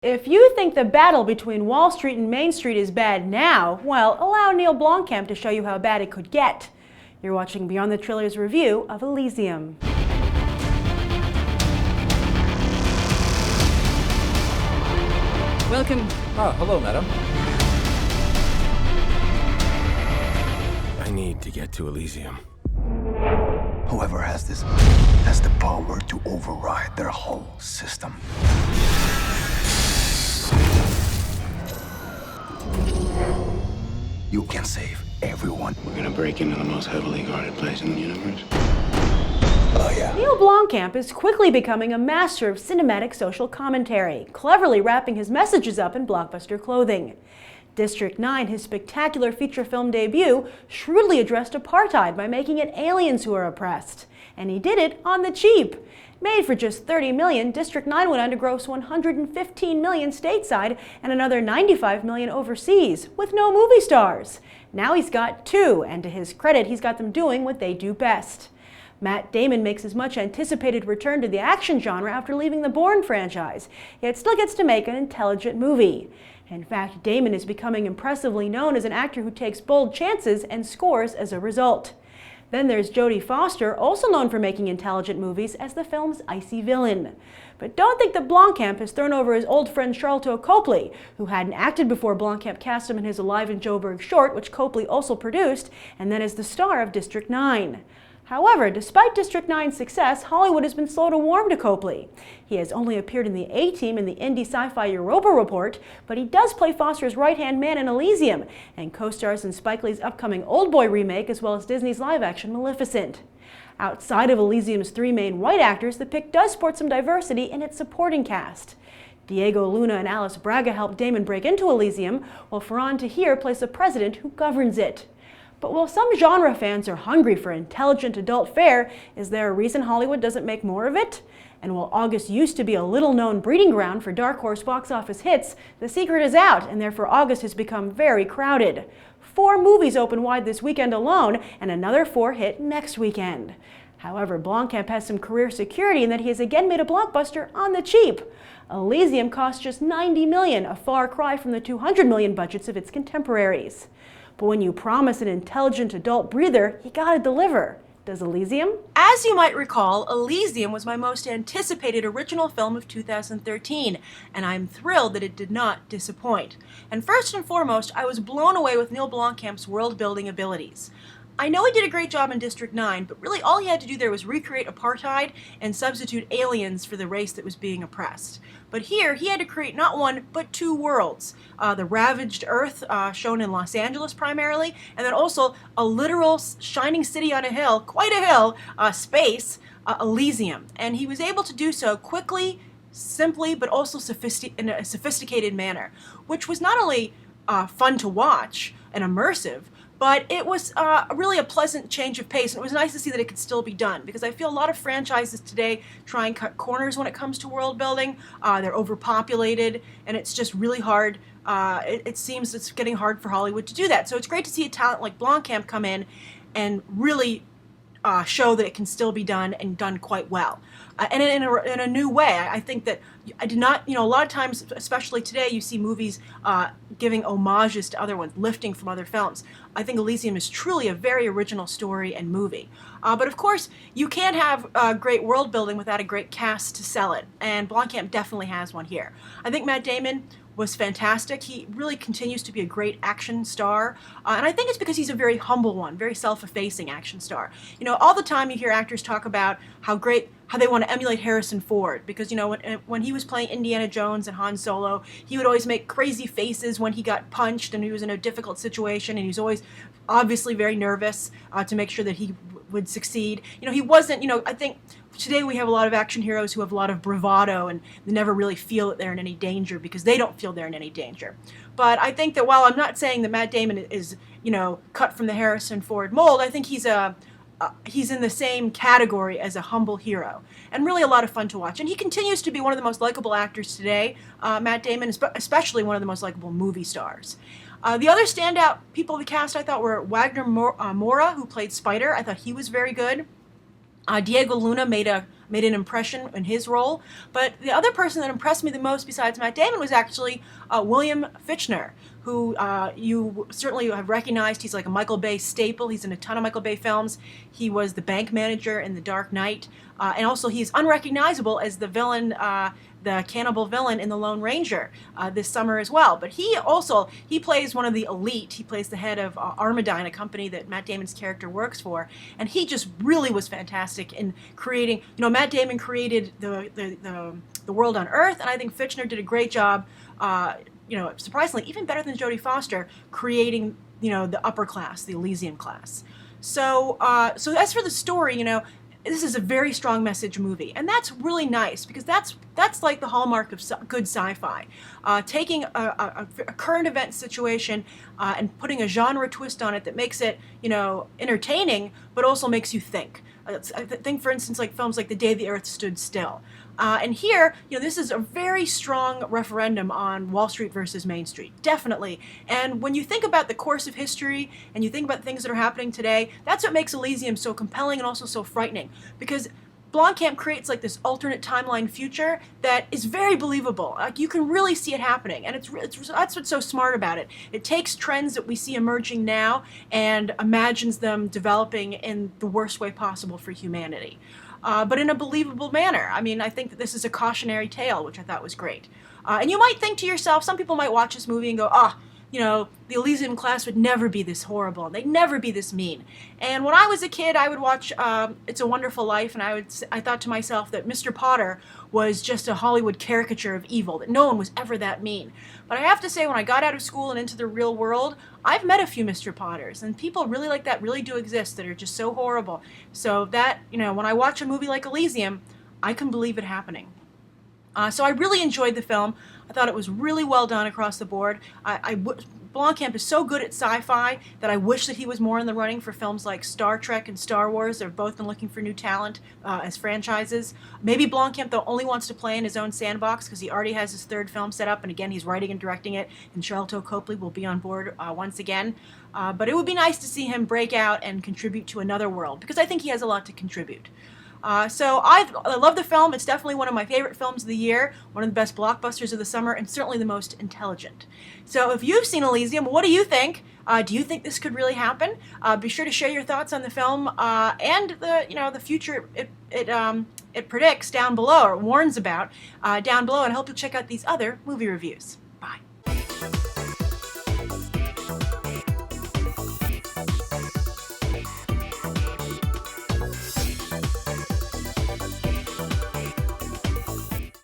If you think the battle between Wall Street and Main Street is bad now, well, allow Neill Blomkamp to show you how bad it could get. You're watching Beyond the Trailers review of Elysium. Welcome. Ah, hello, madam. I need to get to Elysium. Whoever has this has the power to override their whole system. You can save everyone. We're gonna break into the most heavily guarded place in the universe. Oh, yeah. Neill Blomkamp is quickly becoming a master of cinematic social commentary, cleverly wrapping his messages up in blockbuster clothing. District 9, his spectacular feature film debut, shrewdly addressed apartheid by making it aliens who are oppressed. And he did it on the cheap. Made for just $30 million, District 9 went on to gross $115 million stateside and another $95 million overseas, with no movie stars. Now he's got two, and to his credit, he's got them doing what they do best. Matt Damon makes his much anticipated return to the action genre after leaving the Bourne franchise, yet still gets to make an intelligent movie. In fact, Damon is becoming impressively known as an actor who takes bold chances and scores as a result. Then there's Jodie Foster, also known for making intelligent movies as the film's icy villain. But don't think that Blomkamp has thrown over his old friend Sharlto Copley, who hadn't acted before Blomkamp cast him in his Alive in Joburg short, which Copley also produced, and then as the star of District 9. However, despite District 9's success, Hollywood has been slow to warm to Copley. He has only appeared in the A-Team in the indie sci-fi Europa Report, but he does play Foster's right-hand man in Elysium, and co-stars in Spike Lee's upcoming Oldboy remake as well as Disney's live-action Maleficent. Outside of Elysium's three main white actors, the pick does sport some diversity in its supporting cast. Diego Luna and Alice Braga help Damon break into Elysium, while Ferran Tahir plays the president who governs it. But while some genre fans are hungry for intelligent adult fare, is there a reason Hollywood doesn't make more of it? And while August used to be a little-known breeding ground for dark horse box office hits, the secret is out, and therefore August has become very crowded. 4 movies open wide this weekend alone, and another 4 hit next weekend. However, Blomkamp has some career security in that he has again made a blockbuster on the cheap. Elysium cost just $90 million, a far cry from the $200 million budgets of its contemporaries. But when you promise an intelligent adult breather, you gotta deliver. Does Elysium? As you might recall, Elysium was my most anticipated original film of 2013, and I'm thrilled that it did not disappoint. And first and foremost, I was blown away with Neill Blomkamp's world-building abilities. I know he did a great job in District 9, but really all he had to do there was recreate apartheid and substitute aliens for the race that was being oppressed. But here, he had to create not one, but 2 worlds. The ravaged Earth, shown in Los Angeles primarily, and then also a literal shining city on a hill, quite a hill, space, Elysium. And he was able to do so quickly, simply, but also in a sophisticated manner, which was not only fun to watch and immersive, but it was really a pleasant change of pace, and it was nice to see that it could still be done, because I feel a lot of franchises today try and cut corners when it comes to world building. They're overpopulated, and it's just really hard. It seems it's getting hard for Hollywood to do that. So it's great to see a talent like Blomkamp come in and really show that it can still be done and done quite well. And in a new way. I think that I did not, a lot of times, especially today, you see movies giving homages to other ones, lifting from other films. I think Elysium is truly a very original story and movie. But of course, you can't have great world building without a great cast to sell it, and Blomkamp definitely has one here. I think Matt Damon was fantastic. He really continues to be a great action star, and I think it's because he's a very humble one, very self-effacing action star. All the time you hear actors talk about how they want to emulate Harrison Ford, because when he was playing Indiana Jones and Han Solo, he would always make crazy faces when he got punched and he was in a difficult situation, and he was always obviously very nervous to make sure that he would succeed. He wasn't, I think today we have a lot of action heroes who have a lot of bravado and they never really feel that they're in any danger because they don't feel they're in any danger. But I think that while I'm not saying that Matt Damon is, cut from the Harrison Ford mold, I think he's in the same category as a humble hero, and really a lot of fun to watch. And he continues to be one of the most likable actors today. Matt Damon is especially one of the most likable movie stars. The other standout people of the cast I thought were Wagner Moura, who played Spider. I thought he was very good. Diego Luna made a made an impression in his role. But the other person that impressed me the most besides Matt Damon was actually William Fichtner, who you certainly have recognized. He's like a Michael Bay staple. He's in a ton of Michael Bay films. He was the bank manager in The Dark Knight. And also he's unrecognizable as the villain, the cannibal villain in The Lone Ranger this summer as well. But he plays one of the elite. He plays the head of Armadine, a company that Matt Damon's character works for. And he just really was fantastic in creating, Matt Damon created the world on Earth, and I think Fichtner did a great job, surprisingly, even better than Jodie Foster, creating, the upper class, the Elysium class. So as for the story, this is a very strong message movie, and that's really nice because that's like the hallmark of good sci-fi, taking a current event situation and putting a genre twist on it that makes it entertaining, but also makes you think. I think, for instance, like films like The Day the Earth Stood Still. And here, this is a very strong referendum on Wall Street versus Main Street, definitely. And when you think about the course of history and you think about things that are happening today, that's what makes Elysium so compelling and also so frightening. Because Blomkamp creates like this alternate timeline future that is very believable. Like you can really see it happening, and that's what's so smart about it. It takes trends that we see emerging now and imagines them developing in the worst way possible for humanity, but in a believable manner. I mean, I think that this is a cautionary tale, which I thought was great. And you might think to yourself, some people might watch this movie and go, the Elysium class would never be this horrible, and they'd never be this mean. And when I was a kid, I would watch It's a Wonderful Life, and I thought to myself that Mr. Potter was just a Hollywood caricature of evil, that no one was ever that mean. But I have to say, when I got out of school and into the real world, I've met a few Mr. Potters, and people really like that really do exist, that are just so horrible. So that, when I watch a movie like Elysium, I can believe it happening. So I really enjoyed the film. I thought it was really well done across the board. Blomkamp is so good at sci-fi that I wish that he was more in the running for films like Star Trek and Star Wars. They've both been looking for new talent as franchises. Maybe Blomkamp, though, only wants to play in his own sandbox because he already has his third film set up, and again, he's writing and directing it, and Sharlto Copley will be on board once again. But it would be nice to see him break out and contribute to another world, because I think he has a lot to contribute. So I love the film. It's definitely one of my favorite films of the year, one of the best blockbusters of the summer, and certainly the most intelligent. So if you've seen Elysium, what do you think? Do you think this could really happen? Be sure to share your thoughts on the film and the future it predicts down below, or warns about down below, and I hope you'll check out these other movie reviews. Bye.